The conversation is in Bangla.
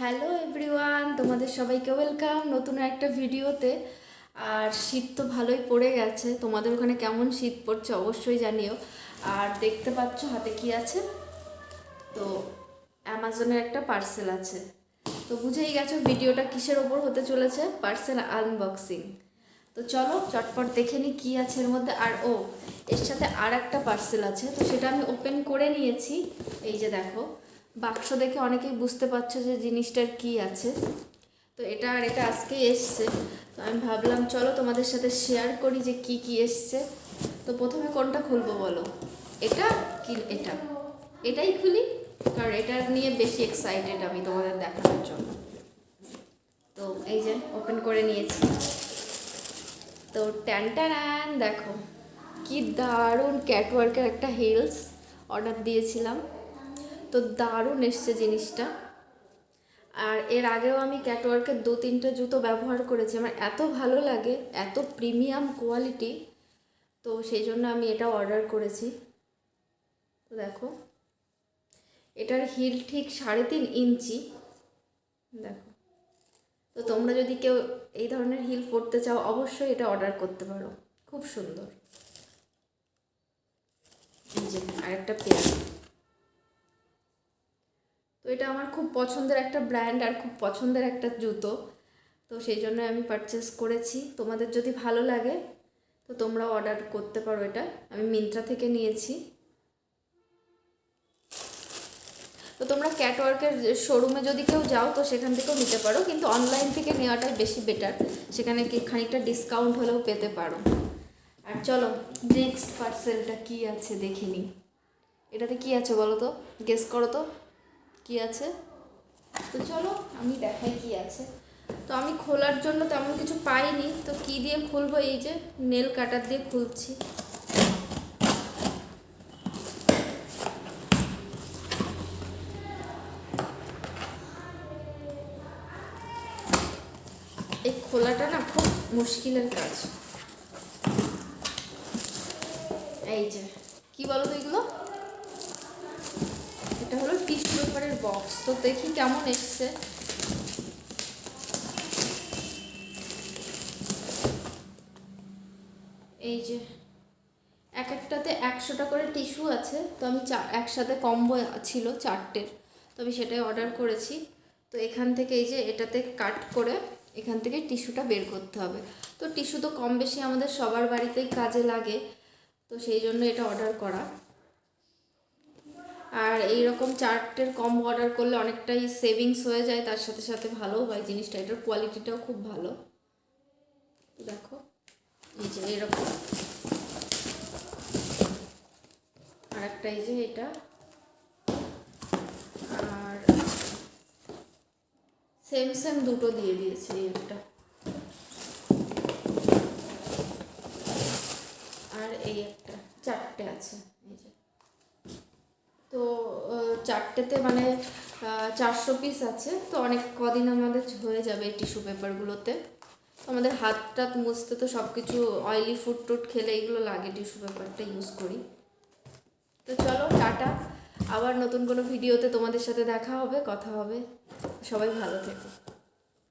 হ্যালো এভরিওয়ান, তোমাদের সবাইকে ওয়েলকাম নতুন একটা ভিডিওতে। আর শীত তো ভালোই পড়ে গেছে, তোমাদের ওখানে কেমন শীত পড়ছে অবশ্যই জানিও। আর দেখতে পাচ্ছ হাতে কি আছে, তো অ্যামাজনের একটা পার্সেল আছে। তো বুঝেই গেছো ভিডিওটা কিসের ওপর হতে চলেছে, পার্সেল আনবক্সিং। তো চলো চটপট দেখে নিই কী আছে এর মধ্যে। আর এর সাথে আর একটা পার্সেল আছে, তো সেটা আমি ওপেন করে নিয়েছি। এই যে দেখো, বাক্স দেখে অনেকেই বুঝতে পারছো যে জিনিসটার কি আছে। তো এটা আজকেই এসছে, তো আমি ভাবলাম চলো তোমাদের সাথে শেয়ার করি যে কি কি এসছে। তো প্রথমে কোনটা খুলবো বলো, এটা কি এটা? এটাই খুলি, কারণ এটা নিয়ে বেশি এক্সাইটেড আমি তোমাদের দেখানোর জন্য। তো এই যে ওপেন করে নিয়েছি। তো ট্যান দেখো, কি দারুণ ক্যাটওয়ার্কের একটা হিলস অর্ডার দিয়েছিলাম, তো দারুণ এসছে জিনিসটা। আর এর আগেও আমি ক্যাটওয়ার্কের 2-3টে জুতো ব্যবহার করেছি, আমার এত ভালো লাগে, এত প্রিমিয়াম কোয়ালিটি, তো সেই জন্য আমি এটা অর্ডার করেছি। তো দেখো, এটার হিল ঠিক 3.5 ইঞ্চি, দেখো। তো তোমরা যদি কেউ এই ধরনের হিল পরতে চাও অবশ্যই এটা অর্ডার করতে পারো, খুব সুন্দর। এই যে আরেকটা পেয়ার। তো এটা আমার খুব পছন্দের একটা ব্র্যান্ড আর খুব পছন্দের একটা জুতো, তো সেই জন্য আমি পারচেস করেছি। তোমাদের যদি ভালো লাগে তো তোমরাও অর্ডার করতে পারো, এটা আমি মিন্ত্রা থেকে নিয়েছি। তো তোমরা ক্যাটওয়ার্কের শোরুমে যদি কেউ যাও তো সেখান থেকেও নিতে পারো, কিন্তু অনলাইন থেকে নেওয়াটাই বেশি বেটার, সেখানে কি খানিকটা ডিসকাউন্ট হলেও পেতে পারো। আর চলো নেক্সট পার্সেলটা কি আছে দেখে নিই। এটাতে কি আছে বলো তো, গেস করো তো কি আছে। তো চলো আমি দেখাই কি আছে। তো আমি খোলার জন্য তেমন কিছু পাইনি, তো কি দিয়ে খুলবো, এই যে নেল কাটার দিয়ে খুলছি। এই খোলাটা না খুব মুশকিলের কাজ। এই যে কি বলো তো এগুলো, এটা হলো টিস্যু পেপারের বক্স। তো দেখি কেমন এসছে। এই যে এক একটাতে 100টা করে টিস্যু আছে, তো আমি একসাথে কম্বো ছিল 4টের, তো আমি সেটাই অর্ডার করেছি। তো এখান থেকে এই যে এটাতে কাট করে এখান থেকে টিস্যুটা বের করতে হবে। তো টিস্যু তো কম বেশি আমাদের সবার বাড়িতেই কাজে লাগে, তো সেই জন্য এটা অর্ডার করা। আর এইরকম 4টের কম্বো অর্ডার করলে অনেকটাই সেভিংস হয়ে যায়, তার সাথে সাথে ভালোও হয় জিনিসটা, এটার কোয়ালিটিটাও খুব ভালো। দেখো এই যে এরকম, আর একটা এই যে এটা, আর সেম দুটো দিয়ে দিয়েছে একটা, আর এই একটা, 4টে আছে এই যে। তো 4টেতে মানে 400 পিস আছে, তো অনেক কদিন আমাদের হয়ে যাবে এই টিস্যু পেপারগুলোতে। আমাদের হাত টাত মুছতে তো সব কিছু অয়েলি ফুড টুড খেলে এগুলো লাগে, টিস্যু পেপারটা ইউজ করি। তো চলো টাটা, আবার নতুন কোনো ভিডিওতে তোমাদের সাথে দেখা হবে, কথা হবে। সবাই ভালো থেকো।